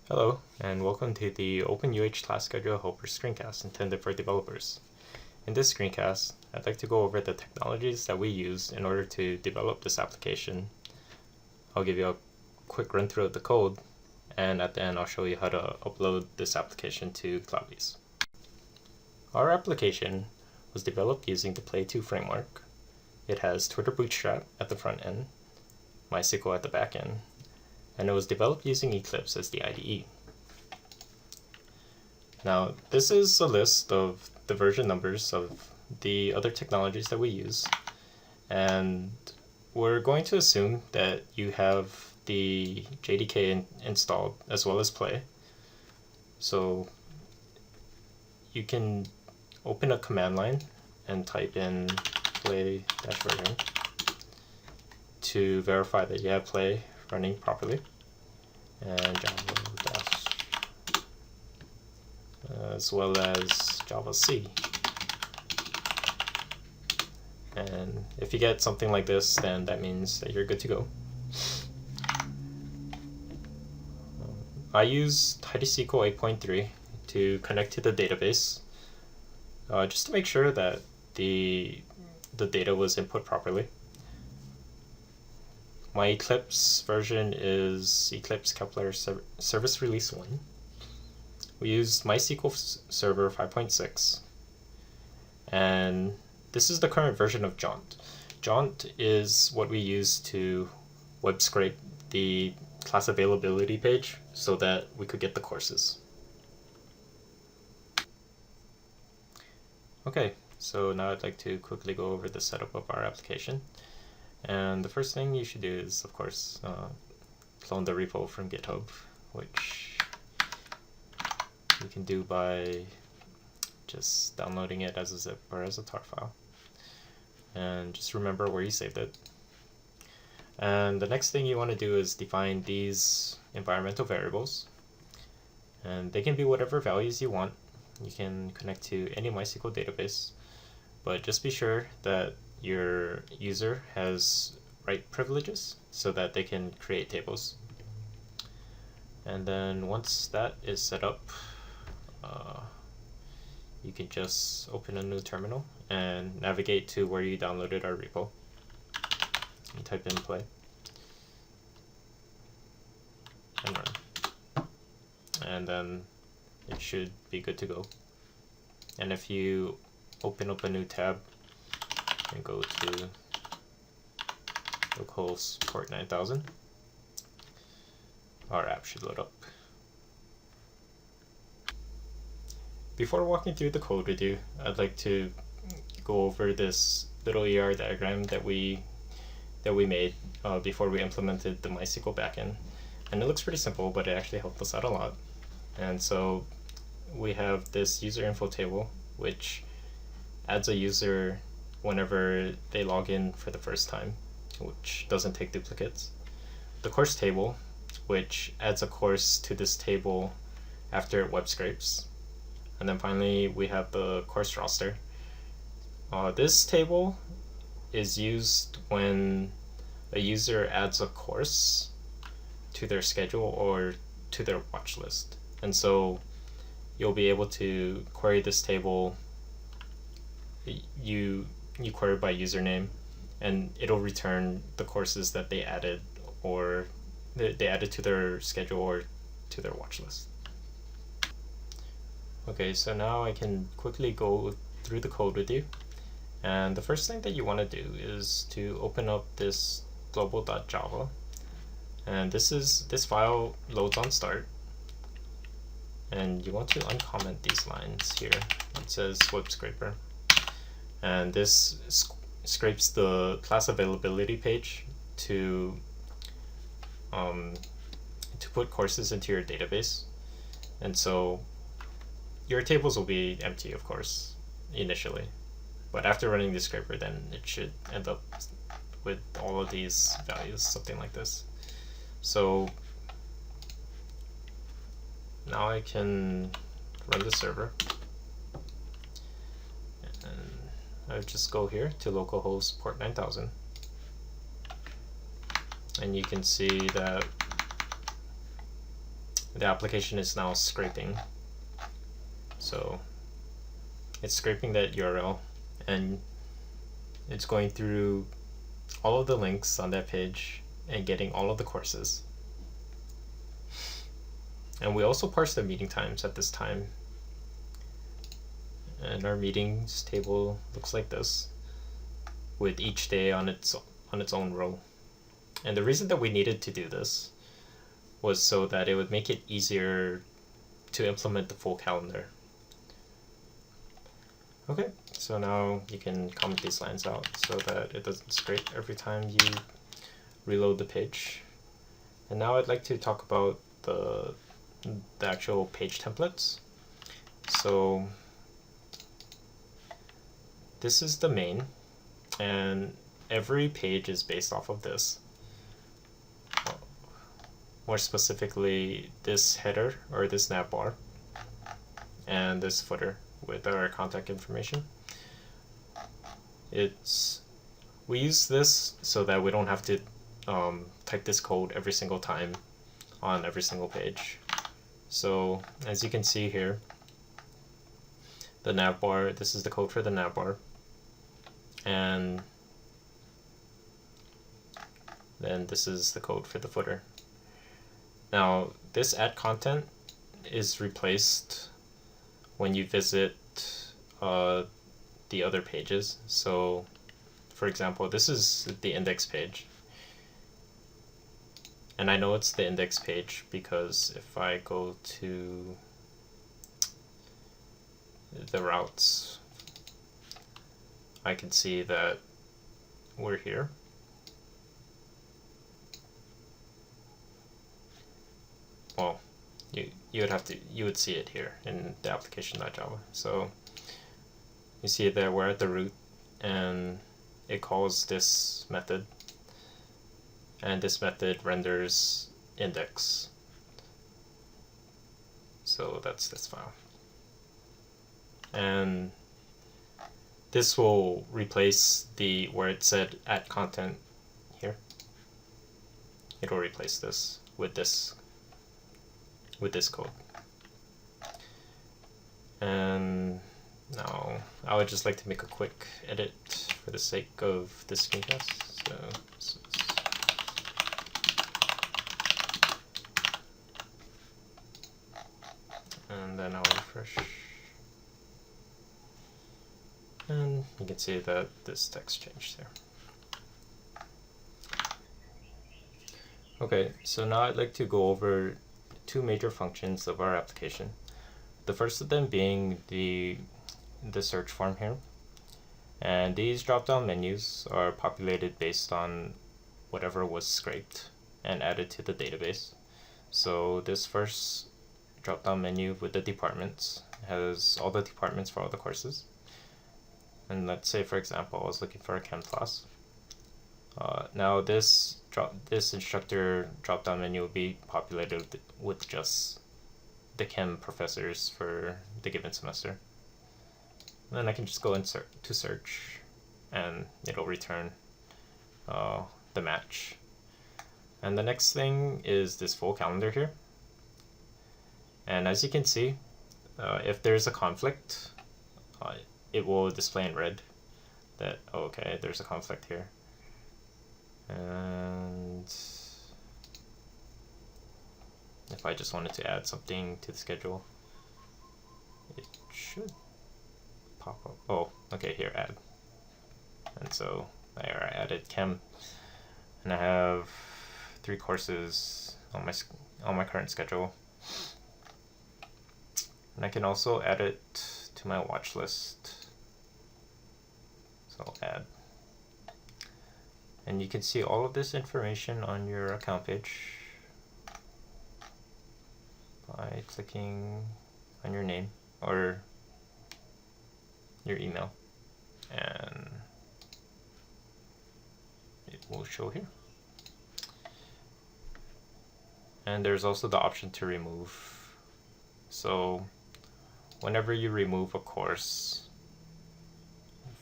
Hello, and welcome to the OpenUH Task Schedule Helper screencast intended for developers. In this screencast, I'd like to go over the technologies that we use in order to develop this application. I'll give you a quick run through of the code, and at the end I'll show you how to upload this application to Cloudbees. Our application was developed using the Play 2 framework. It has Twitter Bootstrap at the front end, MySQL at the back end, and it was developed using Eclipse as the IDE. Now, this is a list of the version numbers of the other technologies that we use, and we're going to assume that you have the JDK installed as well as Play. So you can open a command line and type in play-version to verify that you have Play running properly, and Java dash as well as Java C. And if you get something like this, then that means that you're good to go. I use TidySQL 8.3 to connect to the database, just to make sure that the data was input properly. My Eclipse version is Eclipse Kepler Service Release 1. We used MySQL Server 5.6. And this is the current version of Jaunt. Jaunt is what we use to web scrape the class availability page so that we could get the courses. Okay, so now I'd like to quickly go over the setup of our application. And the first thing you should do is, of course, clone the repo from GitHub, which you can do by just downloading it as a zip or as a tar file. And just remember where you saved it. And the next thing you want to do is define these environmental variables. And they can be whatever values you want. You can connect to any MySQL database, but just be sure that your user has write privileges so that they can create tables. And then once that is set up, you can just open a new terminal and navigate to where you downloaded our repo. You type in play and run, and then it should be good to go. And if you open up a new tab and go to localhost port 9000, our app should load up. Before walking through the code with you, I'd like to go over this little ER diagram that we made before we implemented the MySQL backend. And it looks pretty simple, but it actually helped us out a lot. And so we have this user info table, which adds a user whenever they log in for the first time, which doesn't take duplicates. The course table, which adds a course to this table after it web scrapes. And then finally, we have the course roster. This table is used when a user adds a course to their schedule or to their watch list. And so you'll be able to query this table. You query by username, and it'll return the courses that they added, or they added to their schedule or to their watch list. Okay, so now I can quickly go through the code with you. And the first thing that you want to do is to open up this global.java. And this file loads on start. And you want to uncomment these lines here. It says web scraper. And this scrapes the class availability page to put courses into your database. And so your tables will be empty, of course, initially. But after running the scraper, then it should end up with all of these values, something like this. So now I can run the server. And I would just go here to localhost port 9000. And you can see that the application is now scraping. So it's scraping that URL and it's going through all of the links on that page and getting all of the courses. And we also parse the meeting times at this time. And our meetings table looks like this, with each day on its own row. And the reason that we needed to do this was so that it would make it easier to implement the full calendar. Okay, so now you can comment these lines out so that it doesn't scrape every time you reload the page. And now I'd like to talk about the actual page templates. So this is the main, and every page is based off of this. More specifically, this header or this nav bar and this footer with our contact information. We use this so that we don't have to type this code every single time on every single page. So as you can see here, the nav bar, this is the code for the nav bar, and then this is the code for the footer. Now this add content is replaced when you visit the other pages. So for example, this is the index page, and I know it's the index page because if I go to the routes, I can see that we're here. Well, you would see it here in the application.java. So you see that we're at the root and it calls this method, and this method renders index. So that's this file. And this will replace the where it said add content here. It'll replace this with this code. And now I would just like to make a quick edit for the sake of this screencast. So and then I'll refresh. And you can see that this text changed there. Okay, so now I'd like to go over two major functions of our application. The first of them being the search form here. And these drop-down menus are populated based on whatever was scraped and added to the database. So this first drop-down menu with the departments has all the departments for all the courses. And let's say, for example, I was looking for a chem class. Now this instructor drop-down menu will be populated with just the chem professors for the given semester. And then I can just go and search, and it'll return the match. And the next thing is this full calendar here. And as you can see, if there's a conflict, it will display in red that, okay, there's a conflict here. And if I just wanted to add something to the schedule, it should pop up. Oh, okay, here, add. And so there, I added chem, and I have 3 courses on my current schedule. And I can also add it to my watch list. So I'll add. And you can see all of this information on your account page by clicking on your name or your email, and it will show here. And there's also the option to remove. So whenever you remove a course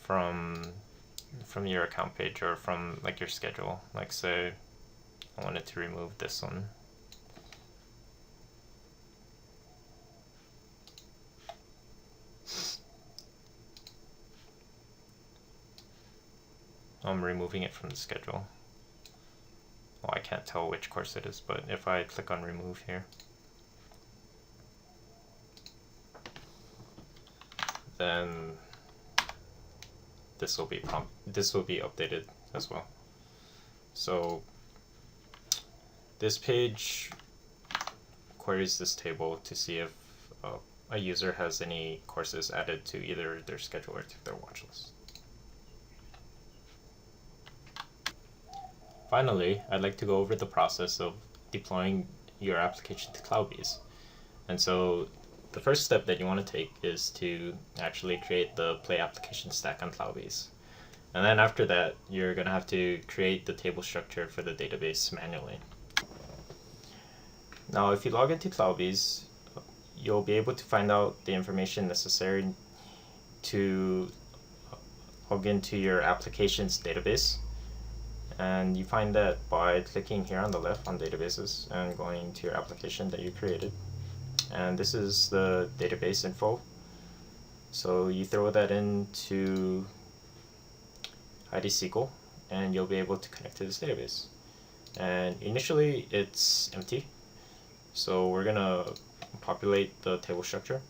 from your account page or from like your schedule, like say I wanted to remove this one, I'm removing it from the schedule. Well, I can't tell which course it is, but if I click on remove here, then this will be updated as well. So this page queries this table to see if a user has any courses added to either their schedule or to their watch list. Finally, I'd like to go over the process of deploying your application to CloudBees. And so the first step that you want to take is to actually create the Play application stack on CloudBees. And then after that, you're going to have to create the table structure for the database manually. Now, if you log into CloudBees, you'll be able to find out the information necessary to log into your application's database. And you find that by clicking here on the left on databases and going to your application that you created. And this is the database info. So you throw that into ID SQL and you'll be able to connect to this database. And initially it's empty. So we're gonna populate the table structure.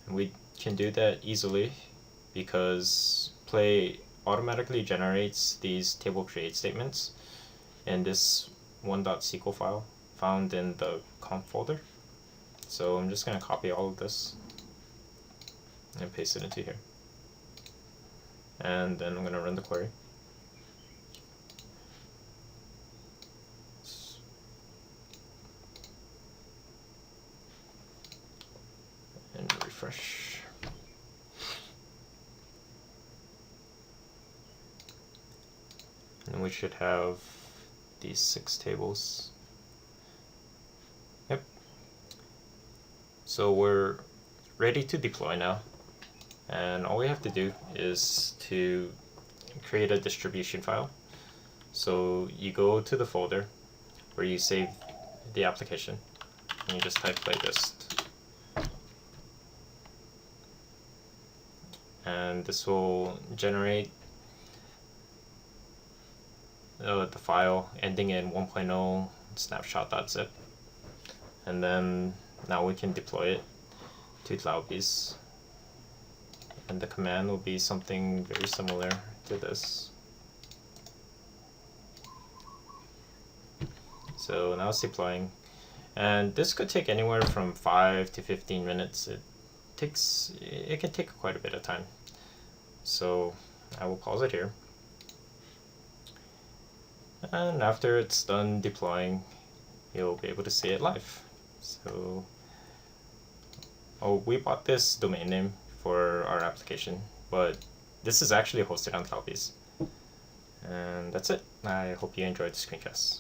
And we can do that easily because Play automatically generates these table create statements in this one.sql file found in the conf folder. So I'm just going to copy all of this and paste it into here. And then I'm going to run the query. And refresh. And we should have these 6 tables. Yep. So we're ready to deploy now. And all we have to do is to create a distribution file. So you go to the folder where you save the application and you just type playlist. And this will generate the file ending in 1.0 snapshot.zip, and then now we can deploy it to CloudBees, and the command will be something very similar to this. So now it's deploying, and this could take anywhere from 5 to 15 minutes. It can take quite a bit of time, so I will pause it here. And after it's done deploying, you'll be able to see it live. So, we bought this domain name for our application, but this is actually hosted on CloudBees. And that's it. I hope you enjoyed the screencast.